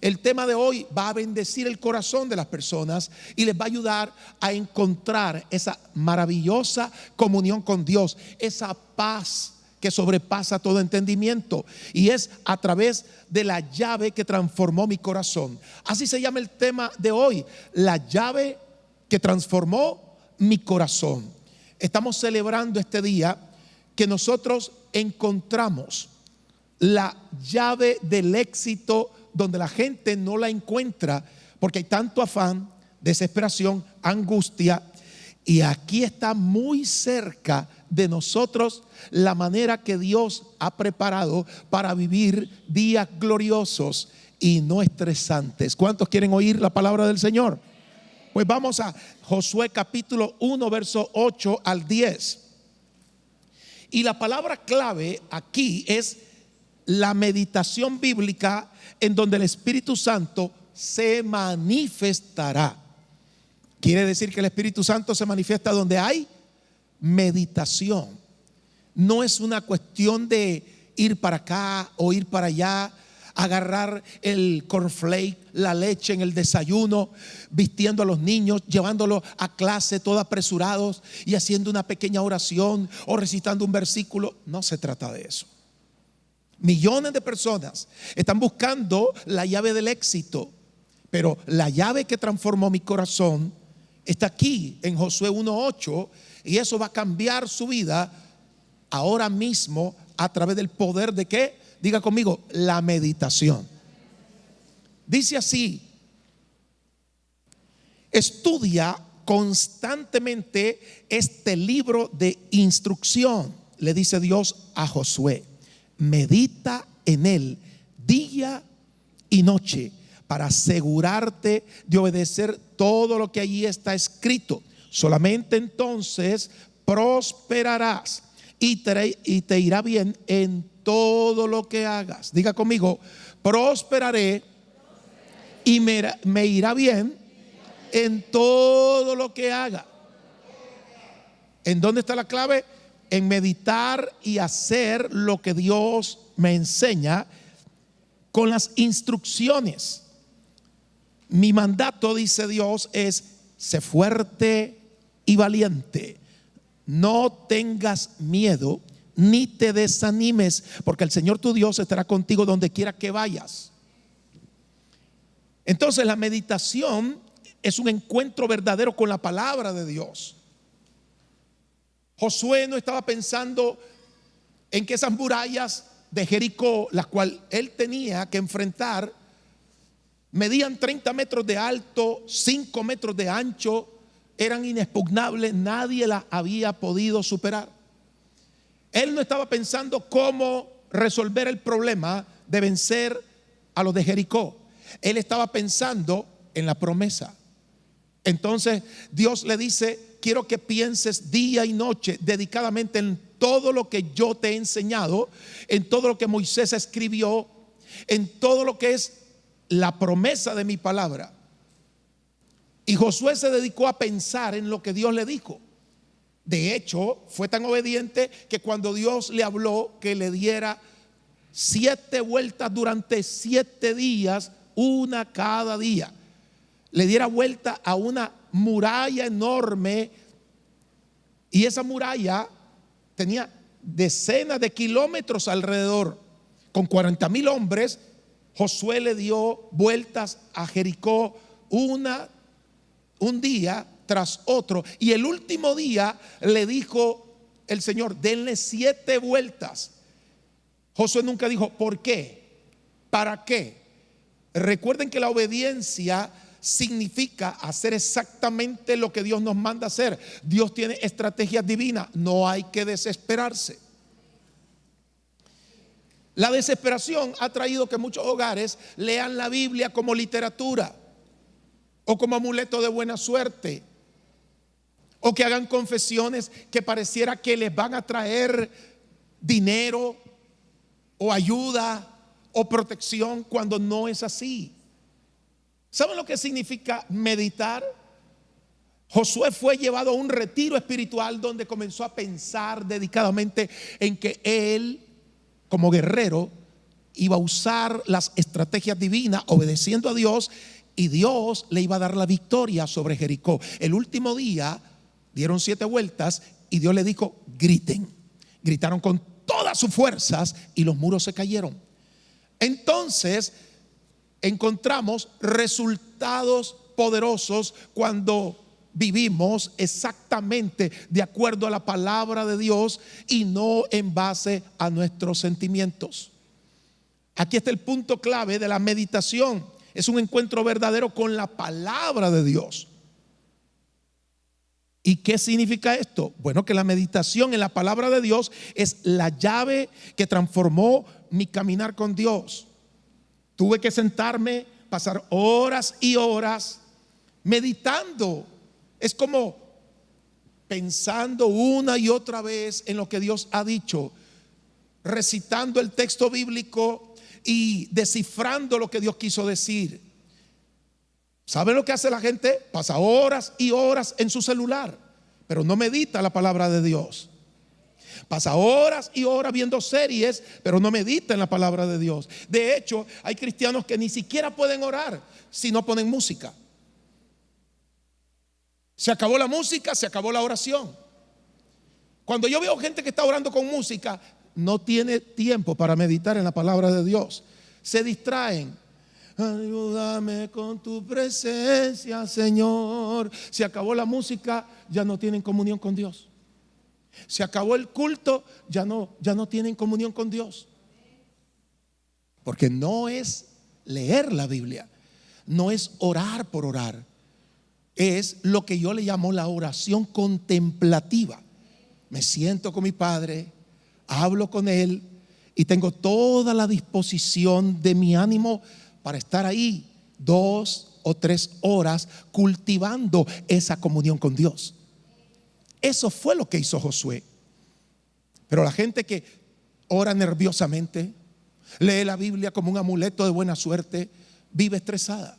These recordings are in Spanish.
el tema de hoy va a bendecir el corazón de las personas y les va a ayudar a encontrar esa maravillosa comunión con Dios, esa paz que sobrepasa todo entendimiento, y es a través de la llave que transformó mi corazón. Así se llama el tema de hoy, la llave que transformó mi corazón. Estamos celebrando este día que nosotros encontramos la llave del éxito donde la gente no la encuentra porque hay tanto afán, desesperación, angustia, y aquí está muy cerca de nosotros la manera que Dios ha preparado para vivir días gloriosos y no estresantes. ¿Cuántos quieren oír la palabra del Señor? Pues vamos a Josué capítulo 1, verso 8 al 10. Y la palabra clave aquí es la meditación bíblica, en donde el Espíritu Santo se manifestará. Quiere decir que el Espíritu Santo se manifiesta donde hay meditación. No es una cuestión de ir para acá o ir para allá, agarrar el cornflake, la leche en el desayuno, vistiendo a los niños, llevándolos a clase todos apresurados y haciendo una pequeña oración o recitando un versículo. No se trata de eso. Millones de personas están buscando la llave del éxito, pero la llave que transformó mi corazón está aquí en Josué 1:8, y eso va a cambiar su vida ahora mismo a través del poder de ¿qué? Diga conmigo, la meditación. Dice así: estudia constantemente este libro de instrucción, le dice Dios a Josué. Medita en él día y noche para asegurarte de obedecer todo lo que allí está escrito. Solamente entonces prosperarás y te irá bien en todo lo que hagas. Diga conmigo, prosperaré y me irá bien en todo lo que haga. ¿En dónde está la clave? En meditar y hacer lo que Dios me enseña con las instrucciones. Mi mandato, dice Dios, es: sé fuerte y valiente. No tengas miedo ni te desanimes, porque el Señor tu Dios estará contigo donde quiera que vayas. Entonces, la meditación es un encuentro verdadero con la palabra de Dios. Josué no estaba pensando en que esas murallas de Jericó, las cuales él tenía que enfrentar, medían 30 metros de alto, 5 metros de ancho, eran inexpugnables, nadie las había podido superar. Él no estaba pensando cómo resolver el problema de vencer a los de Jericó. Él estaba pensando en la promesa. Entonces Dios le dice: quiero que pienses día y noche dedicadamente en todo lo que yo te he enseñado, en todo lo que Moisés escribió, en todo lo que es la promesa de mi palabra. Y Josué se dedicó a pensar en lo que Dios le dijo. De hecho, fue tan obediente que cuando Dios le habló que le diera 7 vueltas durante 7 días, una cada día, le diera vuelta a una muralla enorme, y esa muralla tenía decenas de kilómetros alrededor. Con 40,000 hombres, Josué le dio vueltas a Jericó un día tras otro, y el último día le dijo el Señor: denle 7 vueltas. Josué nunca dijo ¿por qué? ¿Para qué? Recuerden que la obediencia significa hacer exactamente lo que Dios nos manda hacer. Dios tiene estrategias divinas, no hay que desesperarse. La desesperación ha traído que muchos hogares lean la Biblia como literatura o como amuleto de buena suerte, o que hagan confesiones que pareciera que les van a traer dinero o ayuda o protección, cuando no es así. ¿Saben lo que significa meditar? Josué fue llevado a un retiro espiritual donde comenzó a pensar dedicadamente en que él, como guerrero, iba a usar las estrategias divinas obedeciendo a Dios, y Dios le iba a dar la victoria sobre Jericó. El último día dieron 7 vueltas y Dios le dijo: griten. Gritaron con todas sus fuerzas y los muros se cayeron. Entonces encontramos resultados poderosos cuando vivimos exactamente de acuerdo a la palabra de Dios y no en base a nuestros sentimientos. Aquí está el punto clave de la meditación. Es un encuentro verdadero con la palabra de Dios. ¿Y qué significa esto? Bueno, que la meditación en la palabra de Dios es la llave que transformó mi caminar con Dios. Tuve que sentarme, pasar horas y horas meditando. Es como pensando una y otra vez en lo que Dios ha dicho, recitando el texto bíblico y descifrando lo que Dios quiso decir. ¿Saben lo que hace la gente? Pasa horas y horas en su celular, pero no medita la palabra de Dios. Pasa horas y horas viendo series, pero no medita en la palabra de Dios. De hecho, hay cristianos que ni siquiera pueden orar si no ponen música. Se acabó la música, se acabó la oración. Cuando yo veo gente que está orando con música, no tiene tiempo para meditar en la palabra de Dios. Se distraen. Ayúdame con tu presencia, Señor. Se acabó la música, ya no tienen comunión con Dios. Se acabó el culto, ya no tienen comunión con Dios. Porque no es leer la Biblia, no es orar por orar. Es lo que yo le llamo la oración contemplativa. Me siento con mi Padre, hablo con Él y tengo toda la disposición de mi ánimo para estar ahí 2 o 3 horas cultivando esa comunión con Dios. Eso fue lo que hizo Josué. Pero la gente que ora nerviosamente, lee la Biblia como un amuleto de buena suerte, vive estresada,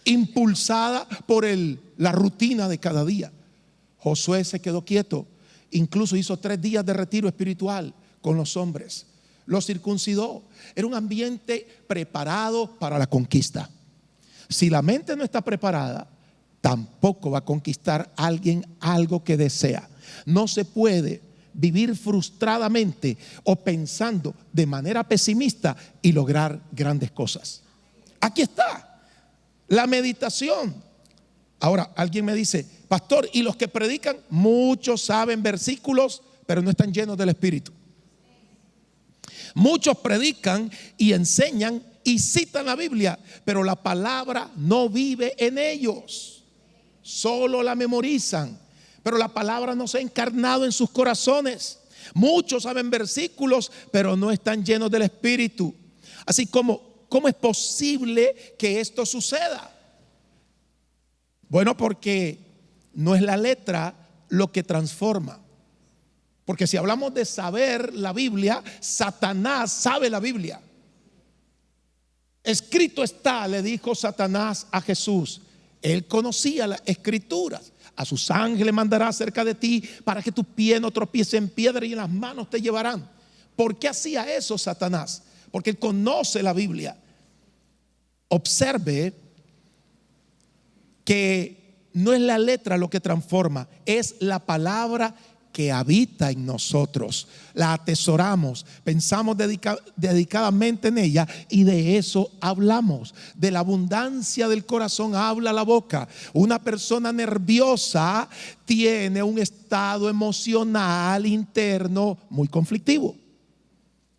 impulsada por la rutina de cada día. Josué se quedó quieto, incluso hizo 3 días de retiro espiritual con los hombres, los circuncidó. Era un ambiente preparado para la conquista. Si la mente no está preparada, tampoco va a conquistar a alguien algo que desea. No se puede vivir frustradamente o pensando de manera pesimista y lograr grandes cosas. Aquí está la meditación. Ahora alguien me dice: pastor, ¿y los que predican? Muchos saben versículos, pero no están llenos del Espíritu. Muchos predican y enseñan y citan la Biblia, pero la palabra no vive en ellos. Solo la memorizan, pero la palabra no se ha encarnado en sus corazones. Muchos saben versículos, pero no están llenos del Espíritu. Así como, ¿cómo es posible que esto suceda? Bueno, porque no es la letra lo que transforma. Porque si hablamos de saber la Biblia, Satanás sabe la Biblia. Escrito está, le dijo Satanás a Jesús. Él conocía las escrituras. A sus ángeles mandará cerca de ti para que tu pie no tropiece en piedra y en las manos te llevarán. ¿Por qué hacía eso Satanás? Porque él conoce la Biblia. Observe que no es la letra lo que transforma, es la palabra que habita en nosotros. La atesoramos, pensamos dedicadamente en ella y de eso hablamos. De la abundancia del corazón habla la boca. Una persona nerviosa tiene un estado emocional interno muy conflictivo.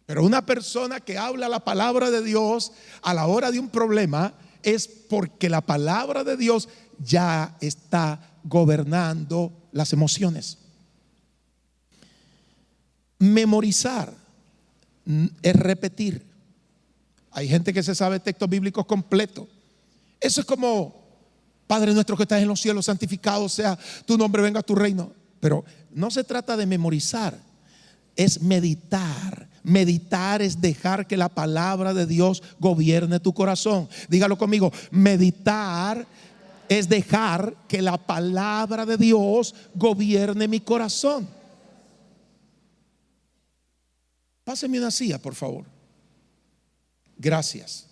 Pero una persona que habla la palabra de Dios a la hora de un problema es porque la palabra de Dios ya está gobernando las emociones. Memorizar es repetir. Hay gente que se sabe textos bíblicos completos. Eso es como: Padre nuestro que estás en los cielos, santificado sea tu nombre, venga a tu reino. Pero no se trata de memorizar, es meditar. Meditar es dejar que la palabra de Dios gobierne tu corazón. Dígalo conmigo: meditar es dejar que la palabra de Dios gobierne mi corazón. Páseme una silla, por favor. gracias.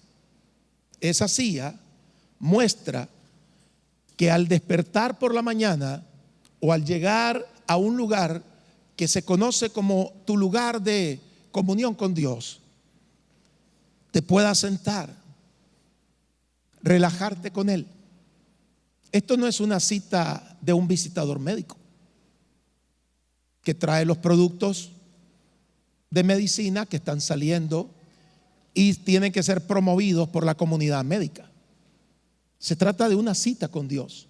Esa silla muestra que al despertar por la mañana o al llegar a un lugar que se conoce como tu lugar de comunión con Dios, te puedas sentar, relajarte con Él. Esto no es una cita de un visitador médico que trae los productos de medicina que están saliendo y tienen que ser promovidos por la comunidad médica. Se trata de una cita con Dios.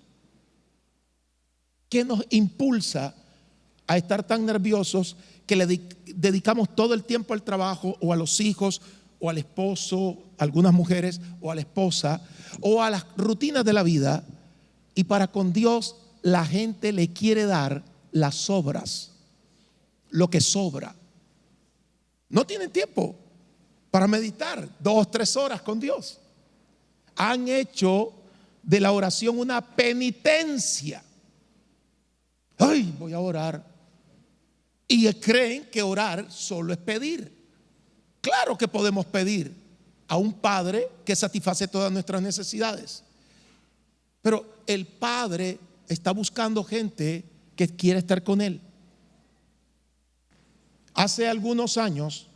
¿Qué nos impulsa a estar tan nerviosos que le dedicamos todo el tiempo al trabajo o a los hijos o al esposo, algunas mujeres, o a la esposa, o a las rutinas de la vida, y para con Dios la gente le quiere dar las sobras, lo que sobra? No tienen tiempo para meditar 2 o 3 horas con Dios. Han hecho de la oración una penitencia. Ay, voy a orar. Y creen que orar solo es pedir. Claro que podemos pedir a un Padre que satisface todas nuestras necesidades, pero el Padre está buscando gente que quiere estar con Él. Hace algunos años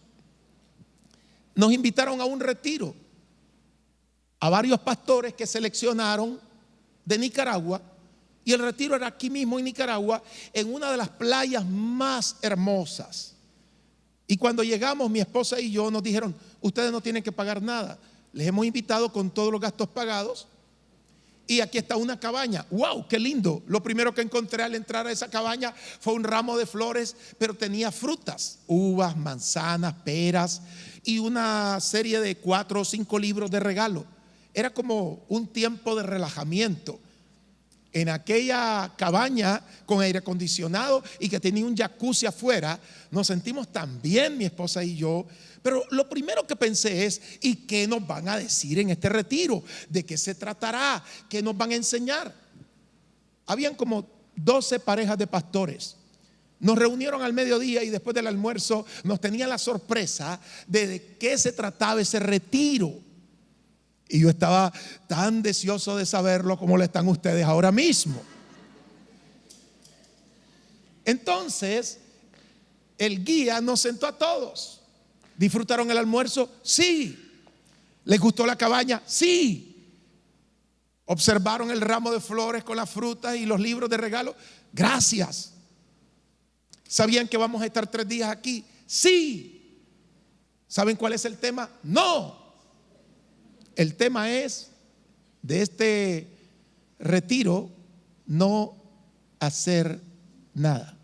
nos invitaron a un retiro a varios pastores que seleccionaron de Nicaragua, y el retiro era aquí mismo en Nicaragua, en una de las playas más hermosas. Y cuando llegamos, mi esposa y yo, nos dijeron: ustedes no tienen que pagar nada, les hemos invitado con todos los gastos pagados, y aquí está una cabaña. ¡Wow! ¡Qué lindo! Lo primero que encontré al entrar a esa cabaña fue un ramo de flores, pero tenía frutas: uvas, manzanas, peras, y una serie de 4 o 5 libros de regalo. Era como un tiempo de relajamiento en aquella cabaña con aire acondicionado y que tenía un jacuzzi afuera. Nos sentimos tan bien, mi esposa y yo. Pero lo primero que pensé es: ¿y qué nos van a decir en este retiro? ¿De qué se tratará? ¿Qué nos van a enseñar? Habían como 12 parejas de pastores. Nos reunieron al mediodía y después del almuerzo nos tenían la sorpresa de qué se trataba ese retiro. Y yo estaba tan deseoso de saberlo como lo están ustedes ahora mismo. Entonces, el guía nos sentó a todos. ¿Disfrutaron el almuerzo? Sí. ¿Les gustó la cabaña? Sí. ¿Observaron el ramo de flores con las frutas y los libros de regalo? Gracias. ¿Sabían que vamos a estar 3 días aquí? Sí. ¿Saben cuál es el tema? No. El tema es de este retiro: no hacer nada.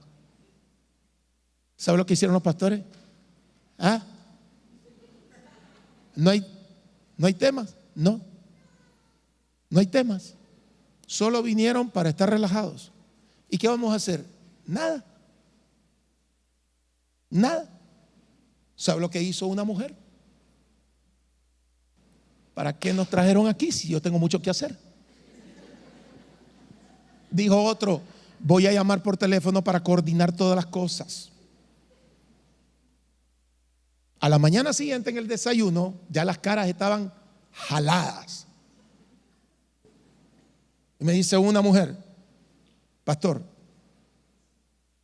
¿Sabe lo que hicieron los pastores? ¿Ah? ¿No hay temas? No hay temas. Solo vinieron para estar relajados. ¿Y qué vamos a hacer? Nada. ¿Sabe lo que hizo una mujer? ¿Para qué nos trajeron aquí si yo tengo mucho que hacer? Dijo otro: voy a llamar por teléfono para coordinar todas las cosas. A la mañana siguiente, en el desayuno, ya las caras estaban jaladas. Y me dice una mujer: pastor,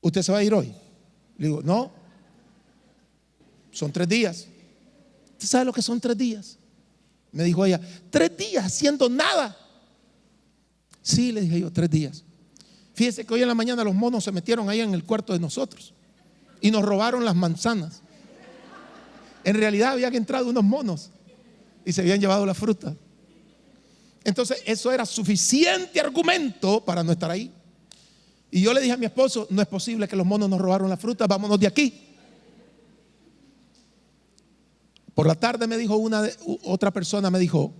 ¿usted se va a ir hoy? Le digo: no, son 3 días. ¿Usted sabe lo que son 3 días? Me dijo ella: 3 días haciendo nada. Sí, le dije yo, 3 días. Fíjese que hoy en la mañana los monos se metieron ahí en el cuarto de nosotros y nos robaron las manzanas. En realidad habían entrado unos monos y se habían llevado la fruta. Entonces eso era suficiente argumento para no estar ahí. Y yo le dije a mi esposo: no es posible que los monos nos robaron la fruta, vámonos de aquí. Por la tarde me dijo otra persona, me dijo: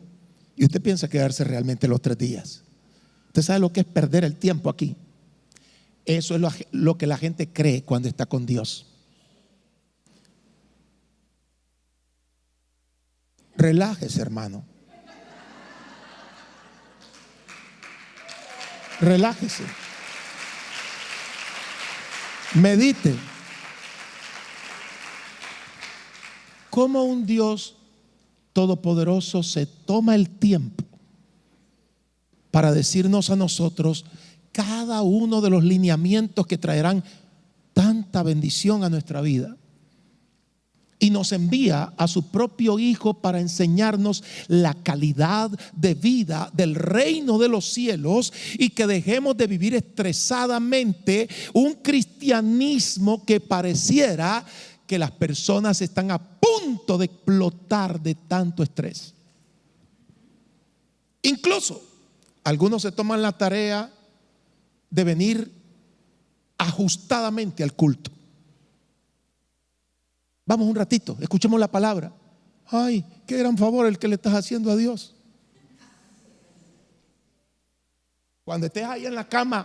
¿y usted piensa quedarse realmente los 3 días? ¿Usted sabe lo que es perder el tiempo aquí? Eso es lo que la gente cree cuando está con Dios. Relájese, hermano. Relájese. Medite. ¿Cómo un Dios Todopoderoso se toma el tiempo para decirnos a nosotros cada uno de los lineamientos que traerán tanta bendición a nuestra vida. Y nos envía a su propio Hijo para enseñarnos la calidad de vida del reino de los cielos, y que dejemos de vivir estresadamente un cristianismo que pareciera que las personas están a punto de explotar de tanto estrés. Incluso algunos se toman la tarea de venir ajustadamente al culto. Vamos un ratito, escuchemos la palabra. Ay, qué gran favor el que le estás haciendo a Dios. Cuando estés ahí en la cama,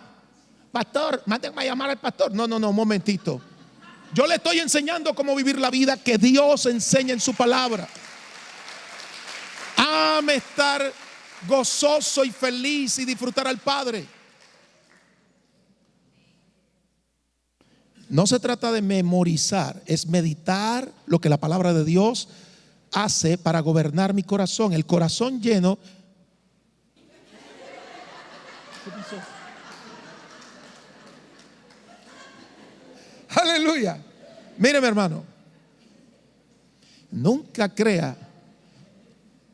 pastor, mándenme a llamar al pastor. No, un momentito. Yo le estoy enseñando cómo vivir la vida que Dios enseña en su palabra. Ame estar gozoso y feliz y disfrutar al Padre. No se trata de memorizar, es meditar lo que la palabra de Dios hace para gobernar mi corazón. El corazón lleno. ¿Qué pasó? Aleluya. Mire, mi hermano, nunca crea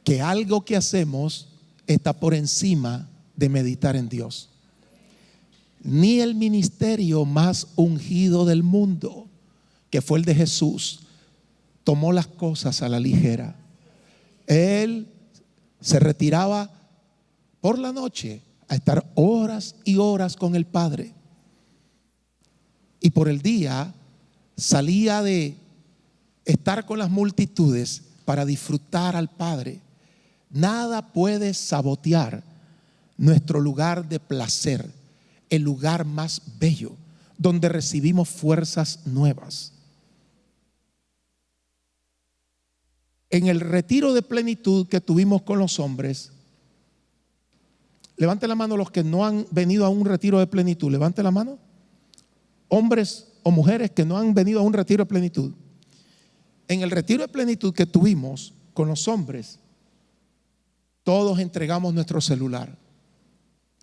que algo que hacemos está por encima de meditar en Dios. Ni el ministerio más ungido del mundo, que fue el de Jesús, tomó las cosas a la ligera. Él se retiraba por la noche a estar horas y horas con el Padre, y por el día salía de estar con las multitudes para disfrutar al Padre. Nada puede sabotear nuestro lugar de placer, el lugar más bello, donde recibimos fuerzas nuevas. En el retiro de plenitud que tuvimos con los hombres, levante la mano los que no han venido a un retiro de plenitud. Levante la mano. Hombres o mujeres que no han venido a un retiro de plenitud. En el retiro de plenitud que tuvimos con los hombres, todos entregamos nuestro celular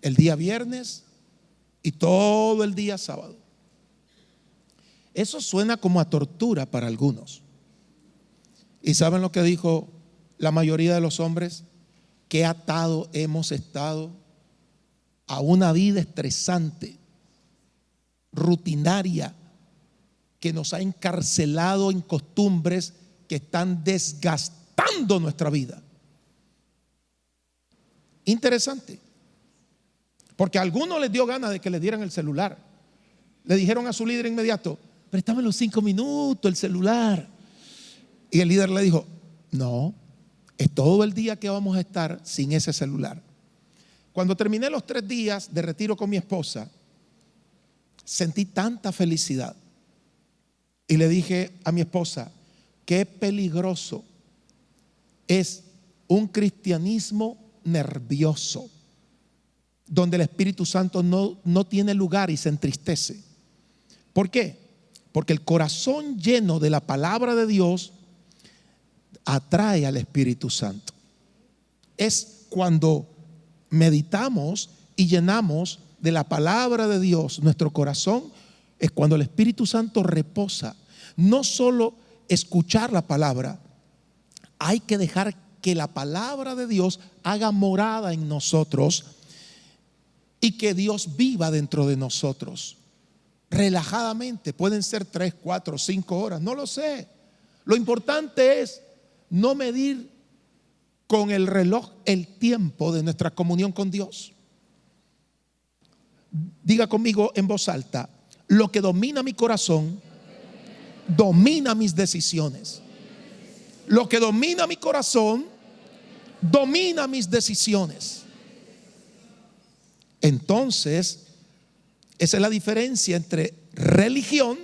el día viernes y todo el día sábado. Eso suena como a tortura para algunos. ¿Y saben lo que dijo la mayoría de los hombres? Qué atado hemos estado a una vida estresante, rutinaria, que nos ha encarcelado en costumbres que están desgastando nuestra vida. Interesante, porque a algunos les dio ganas de que le dieran el celular. Le dijeron a su líder inmediato: préstame los 5 minutos el celular. Y el líder le dijo: no, es todo el día que vamos a estar sin ese celular. Cuando terminé los 3 días de retiro con mi esposa, sentí tanta felicidad. Y le dije a mi esposa: qué peligroso es un cristianismo nervioso, donde el Espíritu Santo no tiene lugar y se entristece. ¿Por qué? Porque el corazón lleno de la palabra de Dios atrae al Espíritu Santo. Es cuando meditamos y llenamos de la palabra de Dios nuestro corazón, es cuando el Espíritu Santo reposa. No solo escuchar la palabra, hay que dejar que la palabra de Dios haga morada en nosotros y que Dios viva dentro de nosotros. Relajadamente, pueden ser 3, 4, 5 horas, no lo sé. Lo importante es no medir con el reloj el tiempo de nuestra comunión con Dios. Diga conmigo en voz alta: lo que domina mi corazón domina mis decisiones. Lo que domina mi corazón domina mis decisiones. Entonces, esa es la diferencia entre religión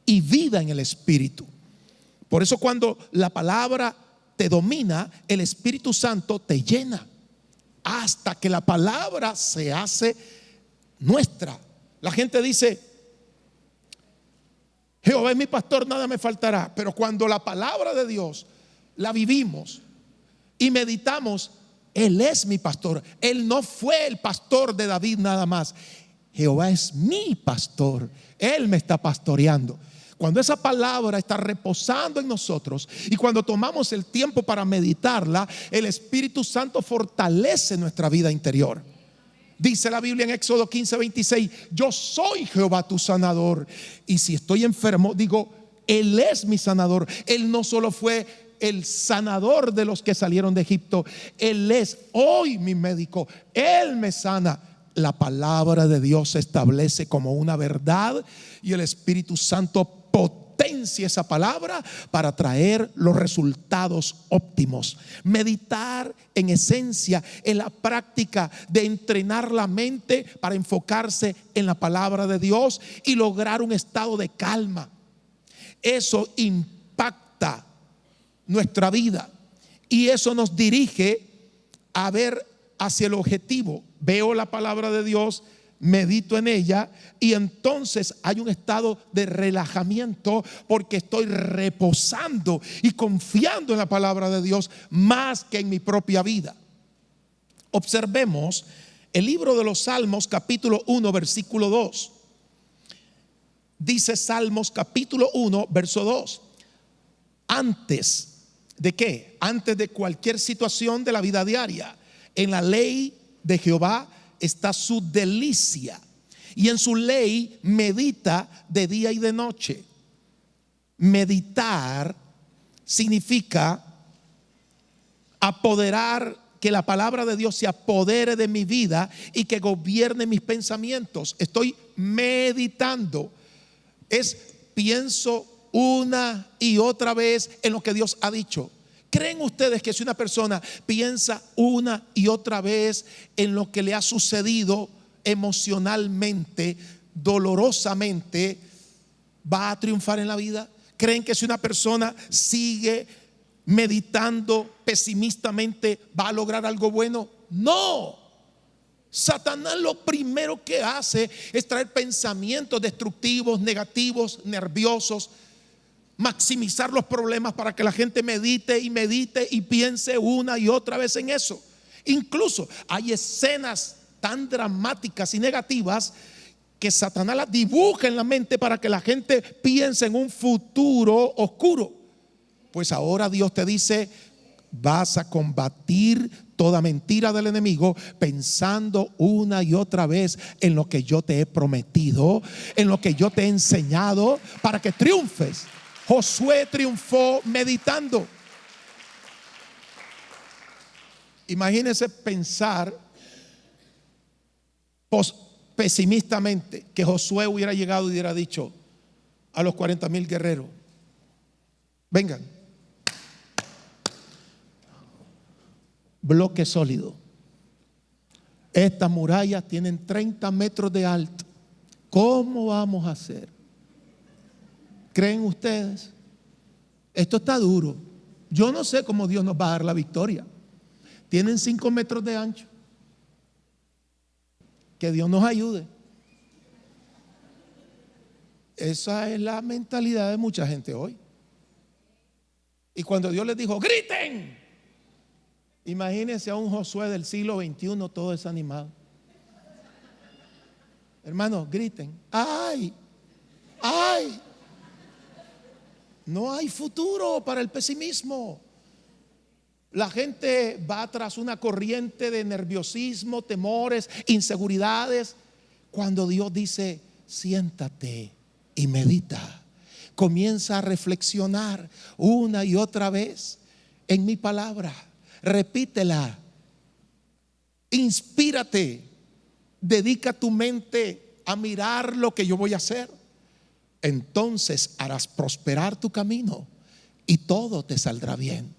y vida en el Espíritu. Por eso, cuando la palabra te domina, el Espíritu Santo te llena hasta que la palabra se hace nuestra. La gente dice: Jehová es mi pastor, nada me faltará. Pero cuando la palabra de Dios la vivimos, y meditamos, Él es mi pastor. Él no fue el pastor de David nada más. Jehová es mi pastor. Él me está pastoreando. Cuando esa palabra está reposando en nosotros y cuando tomamos el tiempo para meditarla, el Espíritu Santo fortalece nuestra vida interior. Dice la Biblia en Éxodo 15:26, yo soy Jehová tu sanador. Y si estoy enfermo, digo, Él es mi sanador. Él no solo fue el sanador de los que salieron de Egipto, Él es hoy mi médico. Él me sana. La palabra de Dios se establece como una verdad y el Espíritu Santo potencia esa palabra para traer los resultados óptimos. Meditar, en esencia, en la práctica de entrenar la mente para enfocarse en la palabra de Dios y lograr un estado de calma. Eso impacta nuestra vida y eso nos dirige a ver hacia el objetivo. Veo la palabra de Dios, medito en ella y entonces hay un estado de relajamiento porque estoy reposando y confiando en la palabra de Dios más que en mi propia vida. Observemos el libro de los Salmos, capítulo 1, versículo 2. Dice Salmos capítulo 1, verso 2. Antes de qué? Antes de cualquier situación de la vida diaria, en la ley de Jehová está su delicia, y en su ley medita de día y de noche. Meditar significa apoderar, que la palabra de Dios se apodere de mi vida y que gobierne mis pensamientos. Estoy meditando. Pienso una y otra vez en lo que Dios ha dicho. ¿Creen ustedes que si una persona piensa una y otra vez en lo que le ha sucedido emocionalmente, dolorosamente, va a triunfar en la vida? ¿Creen que si una persona sigue meditando pesimistamente va a lograr algo bueno? No. Satanás lo primero que hace es traer pensamientos destructivos, negativos, nerviosos, maximizar los problemas para que la gente medite y piense una y otra vez en eso. Incluso hay escenas tan dramáticas y negativas que Satanás las dibuja en la mente para que la gente piense en un futuro oscuro. Pues ahora Dios te dice, vas a combatir toda mentira del enemigo pensando una y otra vez en lo que yo te he prometido, en lo que yo te he enseñado para que triunfes. Josué triunfó meditando. Imagínense pensar pesimistamente que Josué hubiera llegado y hubiera dicho a los 40,000 guerreros: vengan, bloque sólido. Estas murallas tienen 30 metros de alto. ¿Cómo vamos a hacer? ¿Creen ustedes? Esto está duro. Yo no sé cómo Dios nos va a dar la victoria. Tienen 5 metros de ancho. Que Dios nos ayude. Esa es la mentalidad de mucha gente hoy. Y cuando Dios les dijo, griten, imagínense a un Josué del siglo XXI todo desanimado. Hermanos, griten. ¡Ay! ¡Ay! No hay futuro para el pesimismo. La gente va tras una corriente de nerviosismo, temores, inseguridades, cuando Dios dice, siéntate y medita. Comienza a reflexionar una y otra vez en mi palabra. Repítela. Inspírate. Dedica tu mente a mirar lo que yo voy a hacer. Entonces harás prosperar tu camino y todo te saldrá bien.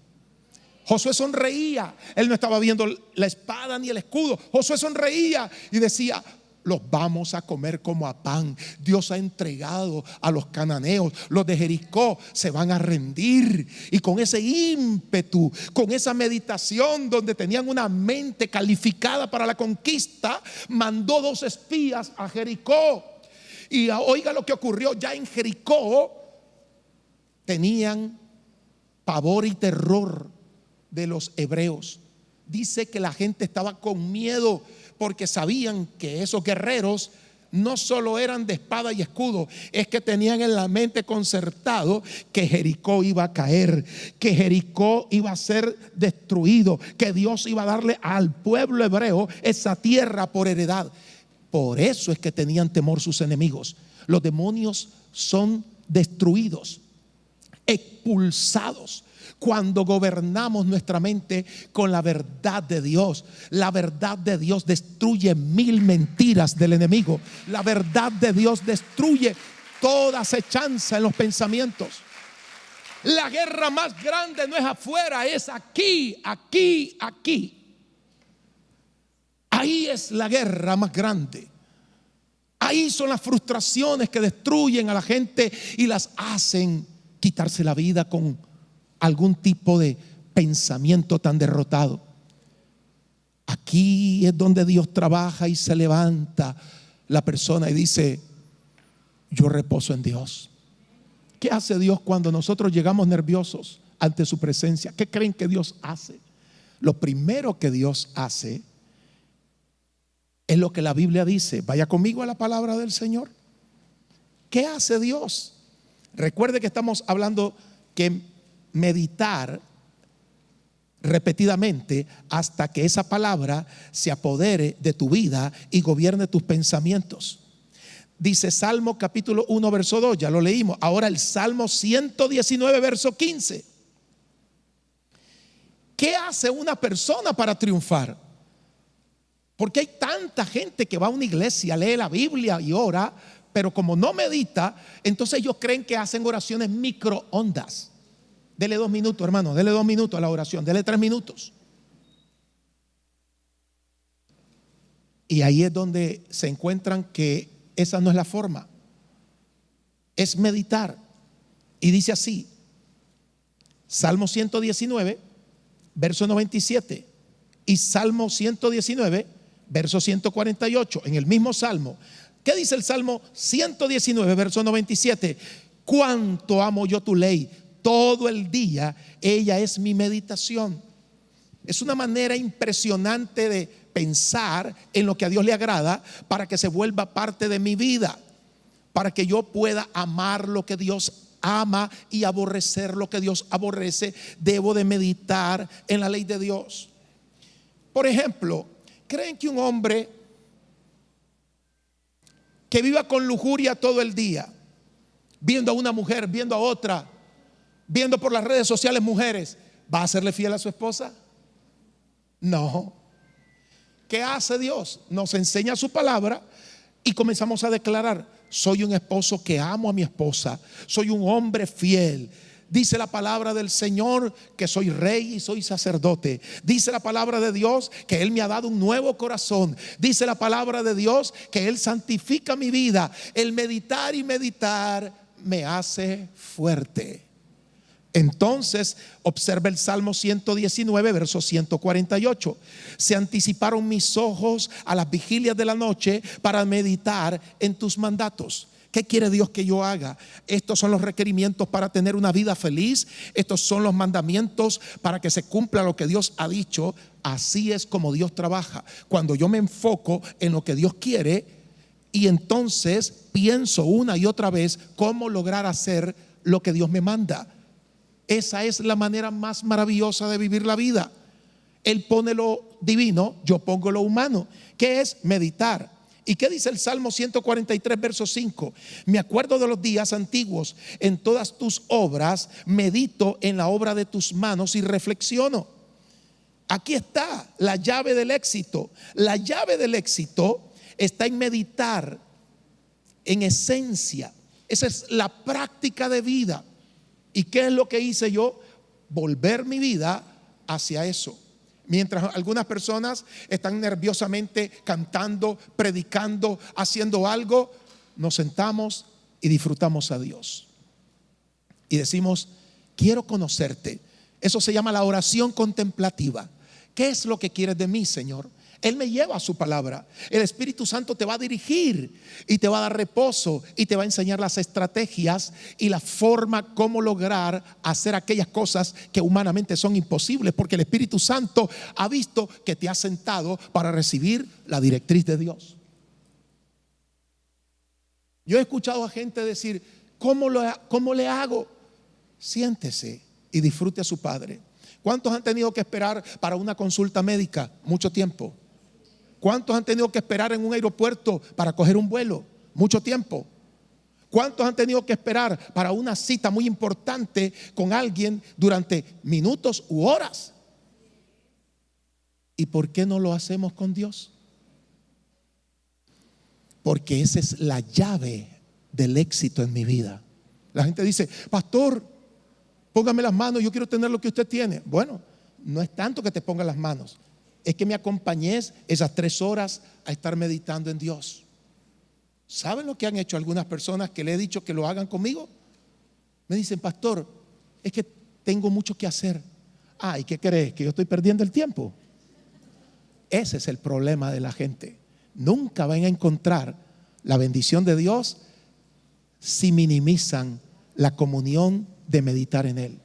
Josué sonreía. Él no estaba viendo la espada ni el escudo. Josué sonreía y decía, los vamos a comer como a pan. Dios ha entregado a los cananeos. Los de Jericó se van a rendir. Y con ese ímpetu, con esa meditación donde tenían una mente calificada para la conquista, mandó 2 espías a Jericó. Y oiga lo que ocurrió. Ya en Jericó tenían pavor y terror de los hebreos. Dice que la gente estaba con miedo porque sabían que esos guerreros no solo eran de espada y escudo, es que tenían en la mente concertado que Jericó iba a caer, que Jericó iba a ser destruido, que Dios iba a darle al pueblo hebreo esa tierra por heredad. Por eso es que tenían temor sus enemigos. Los demonios son destruidos, expulsados, cuando gobernamos nuestra mente con la verdad de Dios. La verdad de Dios destruye 1000 mentiras del enemigo. La verdad de Dios destruye toda acechanza en los pensamientos. La guerra más grande no es afuera, es aquí, aquí, aquí. Ahí es la guerra más grande. Ahí son las frustraciones que destruyen a la gente y las hacen quitarse la vida con algún tipo de pensamiento tan derrotado. Aquí es donde Dios trabaja y se levanta la persona y dice: yo reposo en Dios. ¿Qué hace Dios cuando nosotros llegamos nerviosos ante su presencia? ¿Qué creen que Dios hace? Lo primero que Dios hace es lo que la Biblia dice. Vaya conmigo a la palabra del Señor. ¿Qué hace Dios? Recuerde que estamos hablando que meditar repetidamente hasta que esa palabra se apodere de tu vida y gobierne tus pensamientos. Dice Salmo capítulo 1 verso 2, ya lo leímos. Ahora el Salmo 119 verso 15. ¿Qué hace una persona para triunfar? Porque hay tanta gente que va a una iglesia, lee la Biblia y ora, pero como no medita, entonces ellos creen que hacen oraciones microondas. Dele 2 minutos, hermano, dele 2 minutos a la oración, dele 3 minutos. Y ahí es donde se encuentran que esa no es la forma. Es meditar. Y dice así, Salmo 119, verso 97, y Salmo 119, verso 148, en el mismo Salmo. ¿Qué dice el Salmo 119, verso 97? Cuánto amo yo tu ley, todo el día ella es mi meditación. Es una manera impresionante de pensar en lo que a Dios le agrada para que se vuelva parte de mi vida, para que yo pueda amar lo que Dios ama y aborrecer lo que Dios aborrece. Debo de meditar en la ley de Dios. Por ejemplo, ¿creen que un hombre que viva con lujuria todo el día, viendo a una mujer, viendo a otra, viendo por las redes sociales mujeres, va a serle fiel a su esposa? No. ¿Qué hace Dios? Nos enseña su palabra y comenzamos a declarar: soy un esposo que amo a mi esposa, soy un hombre fiel. Dice la palabra del Señor que soy rey y soy sacerdote. Dice la palabra de Dios que Él me ha dado un nuevo corazón. Dice la palabra de Dios que Él santifica mi vida. El meditar y meditar me hace fuerte. Entonces observa el Salmo 119 verso 148. Se anticiparon mis ojos a las vigilias de la noche para meditar en tus mandatos. ¿Qué quiere Dios que yo haga? Estos son los requerimientos para tener una vida feliz. Estos son los mandamientos para que se cumpla lo que Dios ha dicho. Así es como Dios trabaja. Cuando yo me enfoco en lo que Dios quiere y entonces pienso una y otra vez cómo lograr hacer lo que Dios me manda. Esa es la manera más maravillosa de vivir la vida. Él pone lo divino, yo pongo lo humano, que es meditar. ¿Y qué dice el Salmo 143 verso 5? Me acuerdo de los días antiguos, en todas tus obras medito en la obra de tus manos y reflexiono. Aquí está la llave del éxito. La llave del éxito está en meditar, en esencia. Esa es la práctica de vida. ¿Y qué es lo que hice yo? Volver mi vida hacia eso. Mientras algunas personas están nerviosamente cantando, predicando, haciendo algo, nos sentamos y disfrutamos a Dios. Y decimos: quiero conocerte. Eso se llama la oración contemplativa. ¿Qué es lo que quieres de mí, Señor? Él me lleva a su palabra. El Espíritu Santo te va a dirigir y te va a dar reposo y te va a enseñar las estrategias y la forma como lograr hacer aquellas cosas que humanamente son imposibles, porque el Espíritu Santo ha visto que te has sentado para recibir la directriz de Dios. Yo he escuchado a gente decir: ¿cómo le hago? Siéntese y disfrute a su Padre. ¿Cuántos han tenido que esperar para una consulta médica? Mucho tiempo. ¿Cuántos han tenido que esperar en un aeropuerto para coger un vuelo? Mucho tiempo. ¿Cuántos han tenido que esperar para una cita muy importante con alguien durante minutos u horas? ¿Y por qué no lo hacemos con Dios? Porque esa es la llave del éxito en mi vida. La gente dice: pastor, póngame las manos, yo quiero tener lo que usted tiene. Bueno, no es tanto que te ponga las manos, es que me acompañes esas 3 horas a estar meditando en Dios. ¿Saben lo que han hecho algunas personas que le he dicho que lo hagan conmigo? Me dicen: pastor, es que tengo mucho que hacer. ¿Y qué crees? ¿Que yo estoy perdiendo el tiempo? Ese es el problema de la gente. Nunca van a encontrar la bendición de Dios si minimizan la comunión de meditar en Él.